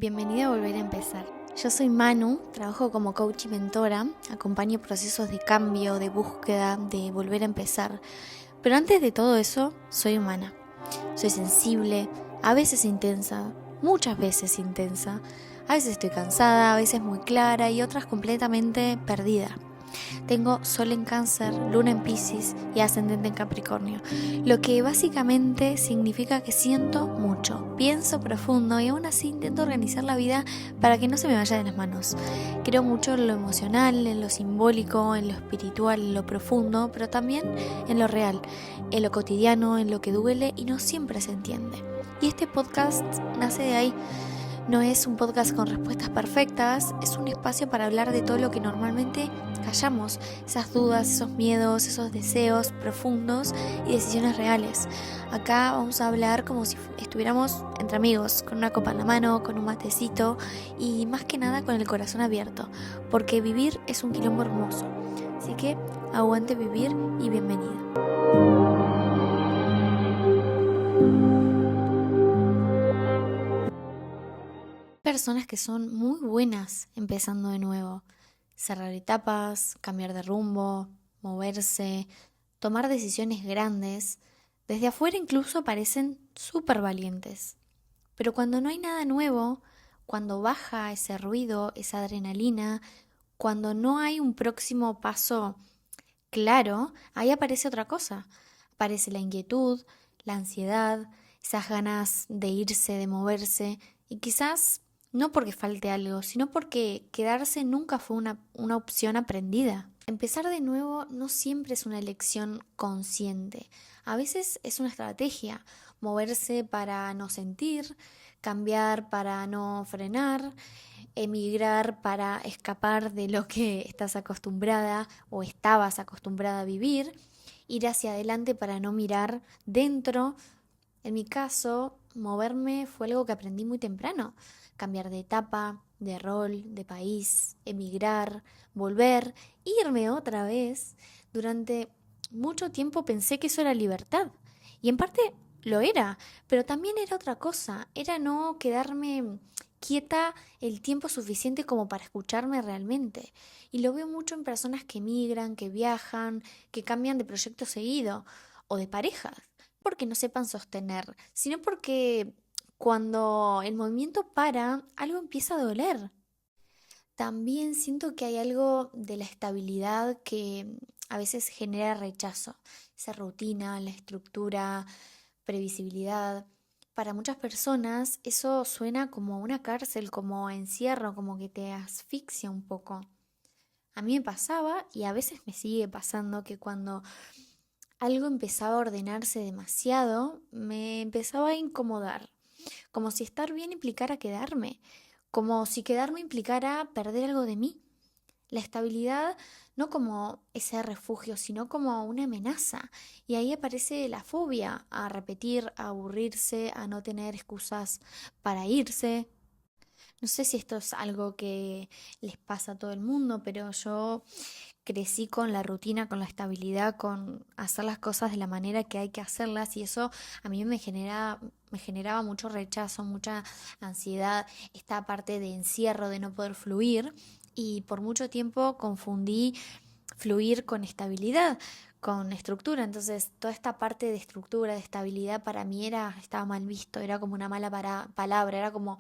Bienvenida a Volver a Empezar. Yo soy Manu, trabajo como coach y mentora, acompaño procesos de cambio, de búsqueda, de volver a empezar. Pero antes de todo eso, soy humana. Soy sensible, a veces intensa, muchas veces intensa. A veces estoy cansada, a veces muy clara y otras completamente perdida. Tengo Sol en Cáncer, Luna en Piscis y Ascendente en Capricornio, lo que básicamente significa que siento mucho, pienso profundo y aún así intento organizar la vida para que no se me vaya de las manos. Creo mucho en lo emocional, en lo simbólico, en lo espiritual, en lo profundo, pero también en lo real, en lo cotidiano, en lo que duele y no siempre se entiende. Y este podcast nace de ahí. No es un podcast con respuestas perfectas, es un espacio para hablar de todo lo que normalmente callamos, esas dudas, esos miedos, esos deseos profundos y decisiones reales. Acá vamos a hablar como si estuviéramos entre amigos, con una copa en la mano, con un matecito y más que nada con el corazón abierto, porque vivir es un quilombo hermoso. Así que aguante vivir y bienvenida. Personas que son muy buenas empezando de nuevo, cerrar etapas, cambiar de rumbo, moverse, tomar decisiones grandes. Desde afuera incluso parecen súper valientes. Pero cuando no hay nada nuevo, cuando baja ese ruido, esa adrenalina, cuando no hay un próximo paso claro, ahí aparece otra cosa. Aparece la inquietud, la ansiedad, esas ganas de irse, de moverse, y quizás no porque falte algo, sino porque quedarse nunca fue una opción aprendida. Empezar de nuevo no siempre es una elección consciente. A veces es una estrategia, moverse para no sentir, cambiar para no frenar, emigrar para escapar de lo que estás acostumbrada o estabas acostumbrada a vivir, ir hacia adelante para no mirar dentro. En mi caso, moverme fue algo que aprendí muy temprano. Cambiar de etapa, de rol, de país, emigrar, volver, irme otra vez. Durante mucho tiempo pensé que eso era libertad. Y en parte lo era, pero también era otra cosa. Era no quedarme quieta el tiempo suficiente como para escucharme realmente. Y lo veo mucho en personas que migran, que viajan, que cambian de proyecto seguido o de parejas porque no sepan sostener, sino porque cuando el movimiento para, algo empieza a doler. También siento que hay algo de la estabilidad que a veces genera rechazo. Esa rutina, la estructura, previsibilidad. Para muchas personas eso suena como una cárcel, como encierro, como que te asfixia un poco. A mí me pasaba y a veces me sigue pasando que cuando algo empezaba a ordenarse demasiado, me empezaba a incomodar, como si estar bien implicara quedarme, como si quedarme implicara perder algo de mí. La estabilidad no como ese refugio, sino como una amenaza. Y ahí aparece la fobia a repetir, a aburrirse, a no tener excusas para irse. No sé si esto es algo que les pasa a todo el mundo, pero yo crecí con la rutina, con la estabilidad, con hacer las cosas de la manera que hay que hacerlas y eso a mí me generaba mucho rechazo, mucha ansiedad, esta parte de encierro, de no poder fluir y por mucho tiempo confundí fluir con estabilidad, con estructura. Entonces, toda esta parte de estructura, de estabilidad, para mí estaba mal visto, era como una mala palabra, era como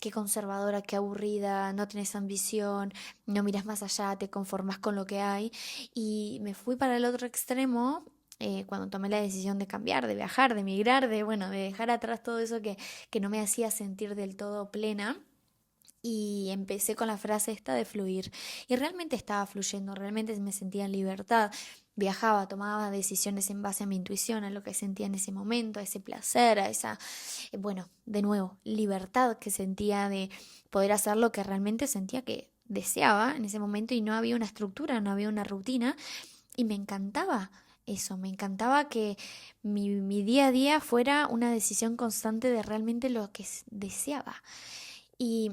qué conservadora, qué aburrida, no tenés ambición, no miras más allá, te conformas con lo que hay. Y me fui para el otro extremo. Cuando tomé la decisión de cambiar, de viajar, de emigrar, de dejar atrás todo eso que no me hacía sentir del todo plena. Y empecé con la frase esta de fluir. Y realmente estaba fluyendo, realmente me sentía en libertad. Viajaba, tomaba decisiones en base a mi intuición, a lo que sentía en ese momento, a ese placer, a esa, bueno, de nuevo, libertad que sentía de poder hacer lo que realmente sentía que deseaba en ese momento y no había una estructura, no había una rutina. Y me encantaba eso, me encantaba que mi día a día fuera una decisión constante de realmente lo que deseaba. Y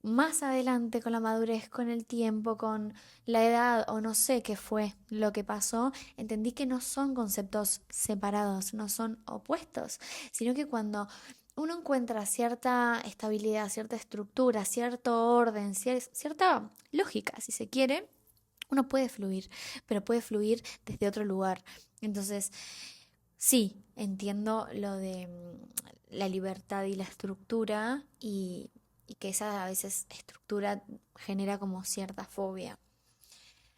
más adelante con la madurez, con el tiempo, con la edad o no sé qué fue lo que pasó, entendí que no son conceptos separados, no son opuestos, sino que cuando uno encuentra cierta estabilidad, cierta estructura, cierto orden, cierta lógica, si se quiere, uno puede fluir, pero puede fluir desde otro lugar. Entonces, sí, entiendo lo de la libertad y la estructura y que esa a veces estructura genera como cierta fobia.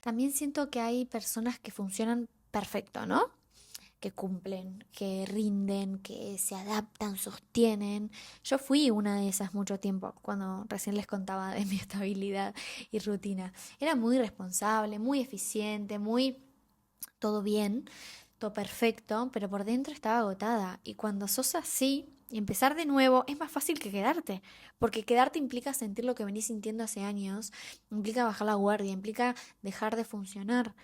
También siento que hay personas que funcionan perfecto, ¿no? Que cumplen, que rinden, que se adaptan, sostienen. Yo fui una de esas mucho tiempo, cuando recién les contaba de mi estabilidad y rutina. Era muy responsable, muy eficiente, muy todo bien, todo perfecto, pero por dentro estaba agotada. Y cuando sos así, empezar de nuevo es más fácil que quedarte, porque quedarte implica sentir lo que venís sintiendo hace años, implica bajar la guardia, implica dejar de funcionar.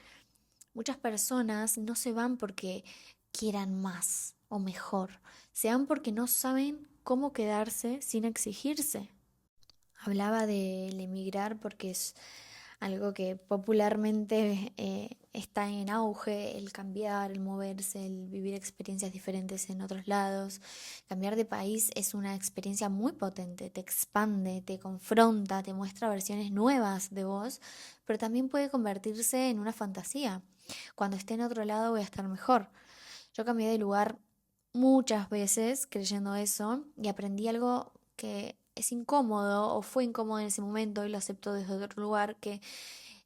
Muchas personas no se van porque quieran más o mejor, se van porque no saben cómo quedarse sin exigirse. Hablaba del emigrar porque es algo que popularmente está en auge, el cambiar, el moverse, el vivir experiencias diferentes en otros lados. Cambiar de país es una experiencia muy potente, te expande, te confronta, te muestra versiones nuevas de vos, pero también puede convertirse en una fantasía. Cuando esté en otro lado voy a estar mejor. Yo cambié de lugar muchas veces creyendo eso y aprendí algo que es incómodo o fue incómodo en ese momento y lo acepto desde otro lugar, que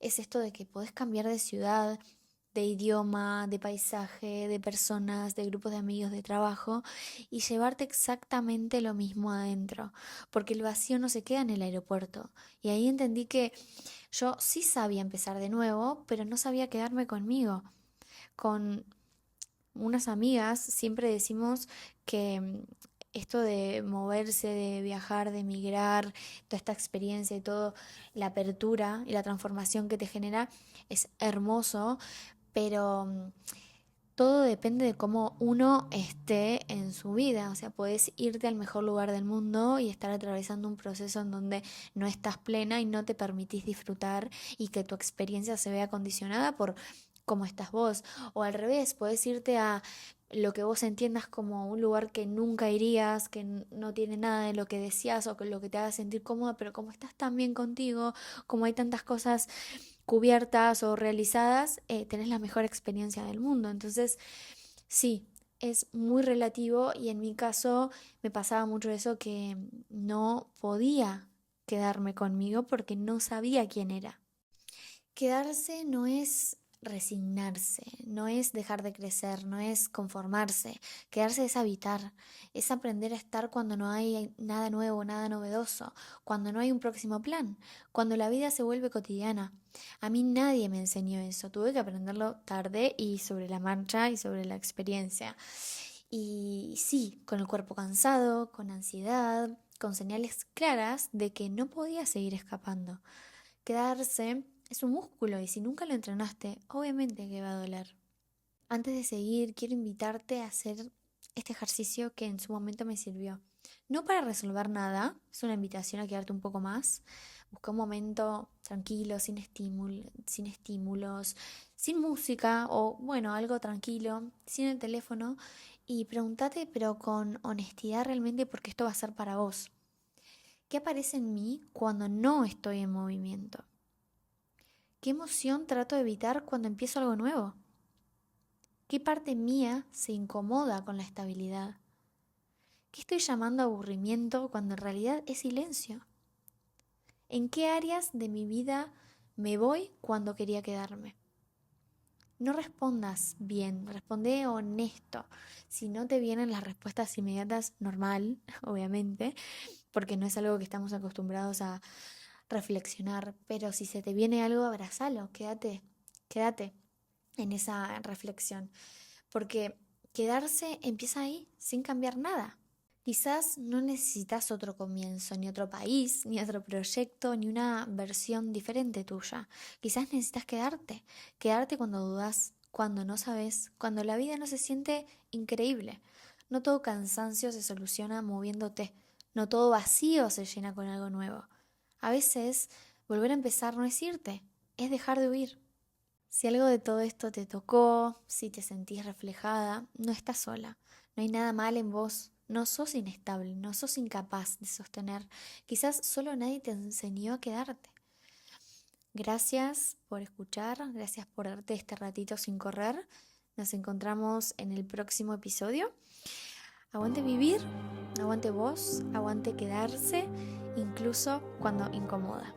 es esto de que podés cambiar de ciudad, de idioma, de paisaje, de personas, de grupos de amigos, de trabajo y llevarte exactamente lo mismo adentro, porque el vacío no se queda en el aeropuerto. Y ahí entendí que yo sí sabía empezar de nuevo, pero no sabía quedarme conmigo. Con unas amigas siempre decimos que esto de moverse, de viajar, de emigrar, toda esta experiencia y todo, la apertura y la transformación que te genera es hermoso, pero todo depende de cómo uno esté en su vida. O sea, puedes irte al mejor lugar del mundo y estar atravesando un proceso en donde no estás plena y no te permitís disfrutar y que tu experiencia se vea condicionada por cómo estás vos. O al revés, puedes irte a lo que vos entiendas como un lugar que nunca irías, que no tiene nada de lo que decías o que lo que te haga sentir cómoda, pero como estás tan bien contigo, como hay tantas cosas cubiertas o realizadas, tenés la mejor experiencia del mundo. Entonces, sí, es muy relativo y en mi caso me pasaba mucho eso que no podía quedarme conmigo porque no sabía quién era. Quedarse no es resignarse, no es dejar de crecer, no es conformarse. Quedarse es habitar, es aprender a estar cuando no hay nada nuevo, nada novedoso, cuando no hay un próximo plan, cuando la vida se vuelve cotidiana. A mí nadie me enseñó eso, tuve que aprenderlo tarde y sobre la marcha y sobre la experiencia. Y sí, con el cuerpo cansado, con ansiedad, con señales claras de que no podía seguir escapando. Quedarse es un músculo y si nunca lo entrenaste, obviamente que va a doler. Antes de seguir, quiero invitarte a hacer este ejercicio que en su momento me sirvió. No para resolver nada, es una invitación a quedarte un poco más. Busca un momento tranquilo, sin estímulos, sin música o, bueno, algo tranquilo, sin el teléfono y pregúntate, pero con honestidad realmente, porque esto va a ser para vos. ¿Qué aparece en mí cuando no estoy en movimiento? ¿Qué emoción trato de evitar cuando empiezo algo nuevo? ¿Qué parte mía se incomoda con la estabilidad? ¿Qué estoy llamando aburrimiento cuando en realidad es silencio? ¿En qué áreas de mi vida me voy cuando quería quedarme? No respondas bien, responde honesto. Si no te vienen las respuestas inmediatas, normal, obviamente, porque no es algo que estamos acostumbrados a reflexionar, pero si se te viene algo, abrazalo, quédate en esa reflexión, porque quedarse empieza ahí, sin cambiar nada. Quizás no necesitas otro comienzo, ni otro país, ni otro proyecto, ni una versión diferente tuya. Quizás necesitas quedarte cuando dudas, cuando no sabes, cuando la vida no se siente increíble. No todo cansancio se soluciona moviéndote, no todo vacío se llena con algo nuevo. A veces, volver a empezar no es irte, es dejar de huir. Si algo de todo esto te tocó, si te sentís reflejada, no estás sola. No hay nada mal en vos, No sos inestable, no sos incapaz de sostener. Quizás solo nadie te enseñó a quedarte. Gracias por escuchar, gracias por darte este ratito sin correr. Nos encontramos en el próximo episodio. Aguante vivir, aguante vos, aguante quedarse, incluso cuando incomoda.